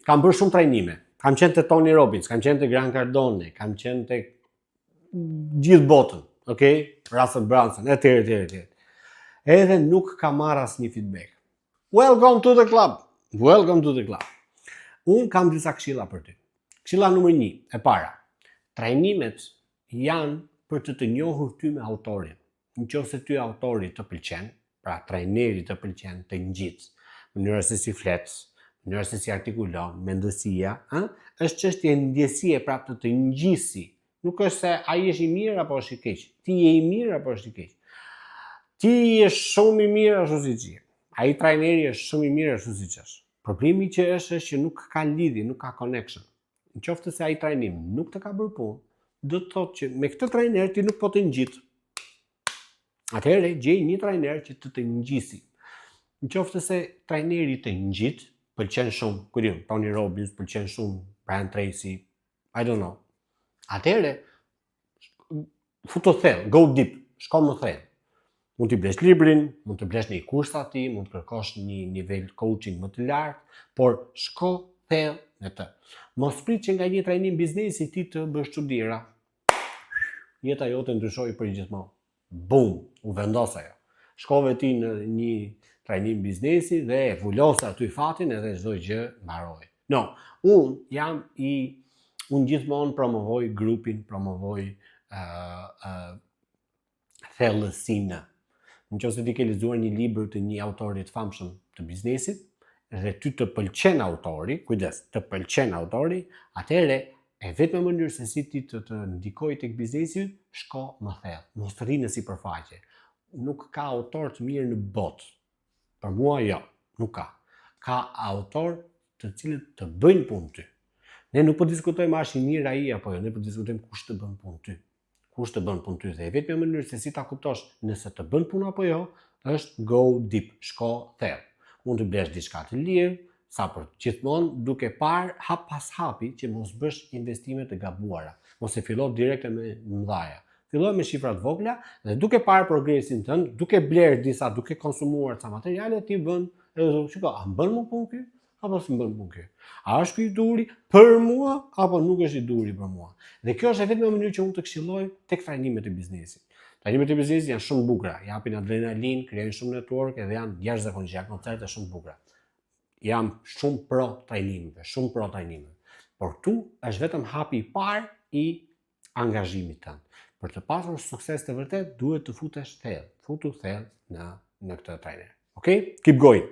kam bërë shumë trajnime. Kam qenë te Tony Robbins, kam qenë te Grant Cardone, kam qenë te gjithë botën, okay? Russell Brunson, etj. Edhe nuk kam marrë asnjë feedback. Welcome to the club. Welcome to the club. Unë kam disa këshilla për ty. Këshilla numër 1, e para. Trajnimet janë për të njohur ty me autorin. Nëse ty autori të pëlqen, pra trajneri të pëlqen, të ngjit, mënyra se si flet, mënyra se si artikulon, mendësia, është çështje ndjesie prapë të ngjisi. Nuk është se ai është i mirë apo është i keq. Ti je i mirë apo është i keq. Ti je shumë i mirë ashtu siç je. Ai trajneri është shumë i mirë ashtu siç është. Problemi që është që nuk ka lidhje, nuk ka connection. Nëse ai trajnim nuk të ka bërë punë, do të thotë që me këtë trajner ti nuk po të ngjit. Atëherë gjej një trajner që të ngjisi. Nëse trajneri të ngjit, pëlqen shumë, ku diun, Tony Robbins, pëlqen shumë Brian Tracy, I don't know. Atëherë futo thellë, go deep, shko më thellë. Mund t'i blesh librin, mund të blesh një kurs aty, mund të kërkosh një nivel coaching më të lartë, por shko thellë në të. Mos prit që nga një trajnim biznesi ti të bësh çuditëra. Jeta jote ndryshoi përgjithmonë. Bum, u vendos ajo. Shkove ti në një trajnim biznesi dhe e vulose aty fatin edhe çdo gjë mbaroi. No, unë gjithmonë promovoj grupin, promovoj thellësinë. Nëse ti ke lexuar një libër të një autori të famshëm të biznesit dhe ty të pëlqen autori, kujdes, të pëlqen autori, atëherë e vetme mënyrë se si ti të ndikoj tek biznesi, shko më thellë, mos rri në sipërfaqe. Nuk ka autor të mirë në botë. Për mua jo, nuk ka. Ka autor të cilët të bëjnë punë ty. Ne nuk po diskutojmë a është i mirë ai apo jo, ne po diskutojmë kush të bën punë ty. Kush të bën punë ty dhe vetëm mënyrë se si ta kuptosh nëse të bën punë apo jo, është go deep, shko thellë. Mund të blesh diçka të lirë, sa për gjithmonë duke parë hap pas hapi që mos bësh investime të gabuara. Mos e fillo direkt me mëdhaja. Filloj me shifra të vogla dhe duke parë progresin tënd, duke bler disa, duke konsumuar ca materiale, ti bën, shiko, a bën më punë ky apo s'm bën punë ky? A është ky i duri për mua apo nuk është i duri për mua? Dhe kjo është vetëm mënyrë që unë të këshilloj tek trajnimet e biznesit. Trajnimet e biznesit janë shumë bukura, japin adrenalin, krijojnë shumë network edhe janë jashtëzakonisht, janë koncerte shumë bukura. Jam shumë pro trajnimeve. Por këtu është vetëm hapi i parë i angazhimit tënd. Për të pasur sukses të vërtet, duhet të futesh thellë. Futu thellë në këtë trajner. Okay? Keep going.